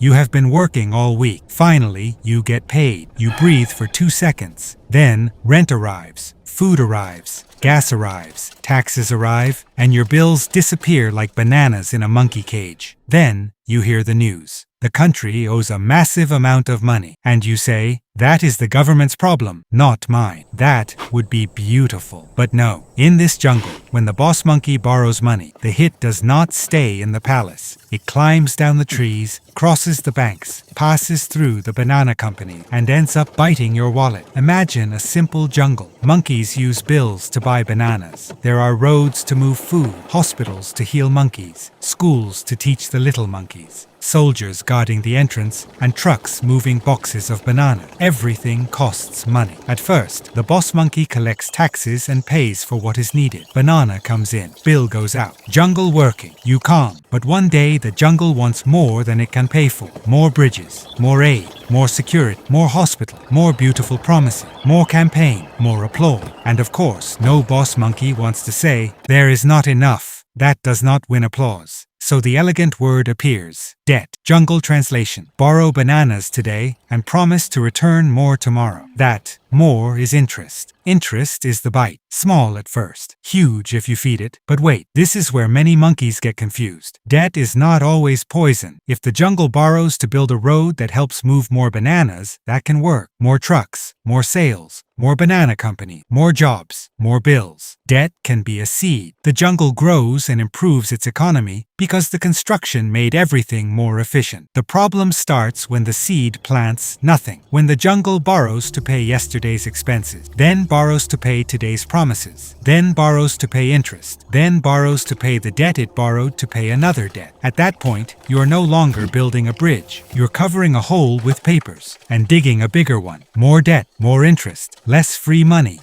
You have been working all week. Finally, you get paid. You breathe for 2 seconds. Then, rent arrives, food arrives, gas arrives, taxes arrive, and your bills disappear like bananas in a monkey cage. Then, you hear the news. The country owes a massive amount of money, and you say, that is the government's problem, not mine. That would be beautiful. But no, in this jungle, when the boss monkey borrows money, the hit does not stay in the palace. It climbs down the trees, crosses the banks, passes through the banana company, and ends up biting your wallet. Imagine a simple jungle. Monkeys use bills to buy bananas. There are roads to move food, hospitals to heal monkeys, schools to teach the little monkeys, soldiers guarding the entrance, and trucks moving boxes of banana. Everything costs money. At first, the boss monkey collects taxes and pays for what is needed. Banana comes in, bill goes out. Jungle working, you calm. But one day the jungle wants more than it can pay for. More bridges, more aid, more security, more hospital, more beautiful promises, more campaign, more applause. And of course, no boss monkey wants to say, there is not enough. That does not win applause. So the elegant word appears, debt. Jungle translation, borrow bananas today and promise to return more tomorrow. That more is interest. Interest is the bite. Small at first, huge if you feed it. But wait, this is where many monkeys get confused. Debt is not always poison. If the jungle borrows to build a road that helps move more bananas, that can work. More trucks, more sales, more banana company, more jobs, more bills. Debt can be a seed. The jungle grows and improves its economy because the construction made everything more efficient. The problem starts when the seed plants nothing. When the jungle borrows to pay yesterday's expenses, then borrows to pay today's promises, then borrows to pay interest, then borrows to pay the debt it borrowed to pay another debt. At that point, you are no longer building a bridge. You're covering a hole with papers and digging a bigger one. More debt, more interest, less free money,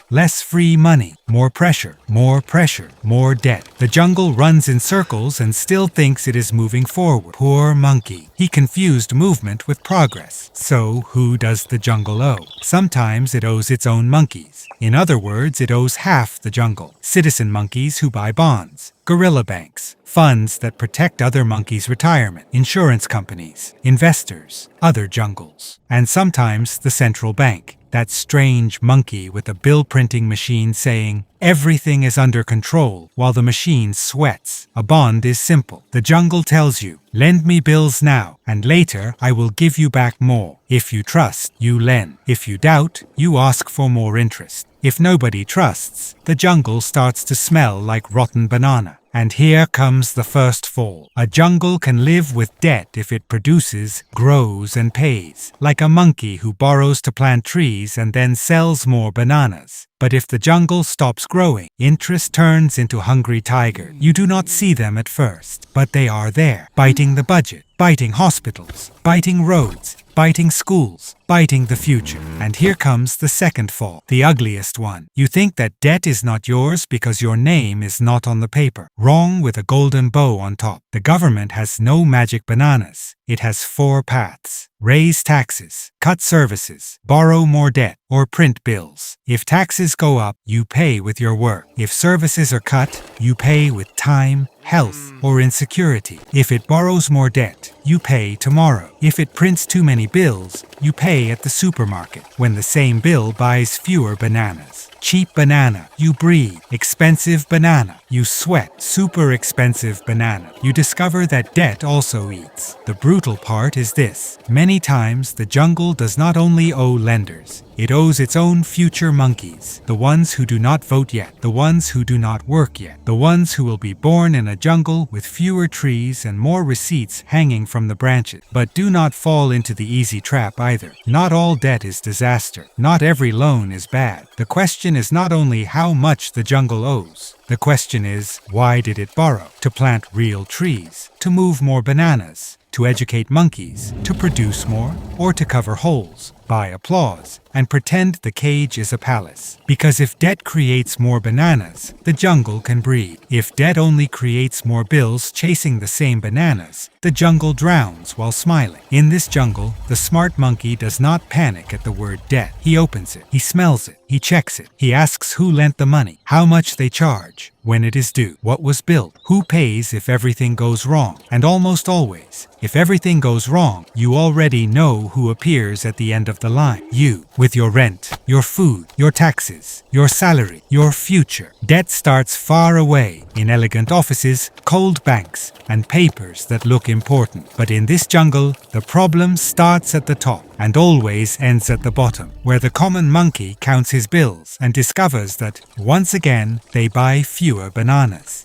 more pressure, more debt. The jungle runs in circles and still thinks it is moving forward. Poor monkey. He confused movement with progress. So who does the jungle owe? Sometimes it owes its own monkeys. In other words, it owes half the jungle. Citizen monkeys who buy bonds, gorilla banks, funds that protect other monkeys' retirement, insurance companies, investors, other jungles, and sometimes the central bank. That strange monkey with a bill printing machine saying, everything is under control while the machine sweats. A bond is simple. The jungle tells you, lend me bills now, and later I will give you back more. If you trust, you lend. If you doubt, you ask for more interest. If nobody trusts, the jungle starts to smell like rotten banana. And here comes the first fall. A jungle can live with debt if it produces, grows, and pays, like a monkey who borrows to plant trees and then sells more bananas. But if the jungle stops growing, interest turns into hungry tigers. You do not see them at first, but they are there, biting the budget, biting hospitals, biting roads, biting schools, biting the future. And here comes the second fall, the ugliest one. You think that debt is not yours because your name is not on the paper. Wrong with a golden bow on top. The government has no magic bananas. It has 4 paths. Raise taxes, cut services, borrow more debt, or print bills. If taxes go up, you pay with your work. If services are cut, you pay with time, health, or insecurity. If it borrows more debt, you pay tomorrow. If it prints too many bills, you pay at the supermarket when the same bill buys fewer bananas. Cheap banana, you breathe. Expensive banana, you sweat. Super expensive banana. You discover that debt also eats. The brutal part is this. Many times, the jungle does not only owe lenders, it owes its own future monkeys. The ones who do not vote yet. The ones who do not work yet. The ones who will be born in a jungle with fewer trees and more receipts hanging from the branches. But do not fall into the easy trap either. Not all debt is disaster. Not every loan is bad. The question is not only how much the jungle owes. The question is, why did it borrow? To plant real trees, to move more bananas, to educate monkeys, to produce more, or to cover holes, buy applause, and pretend the cage is a palace. Because if debt creates more bananas, the jungle can breathe. If debt only creates more bills chasing the same bananas, the jungle drowns while smiling. In this jungle, the smart monkey does not panic at the word debt. He opens it, he smells it, he checks it, he asks who lent the money, how much they charge, when it is due, what was billed, who pays if everything goes wrong, and almost always, if everything goes wrong, you already know who appears at the end of the line. You, with your rent, your food, your taxes, your salary, your future. Debt starts far away, in elegant offices, cold banks, and papers that look important. But in this jungle, the problem starts at the top and always ends at the bottom, where the common monkey counts his bills and discovers that, once again, they buy fewer bananas.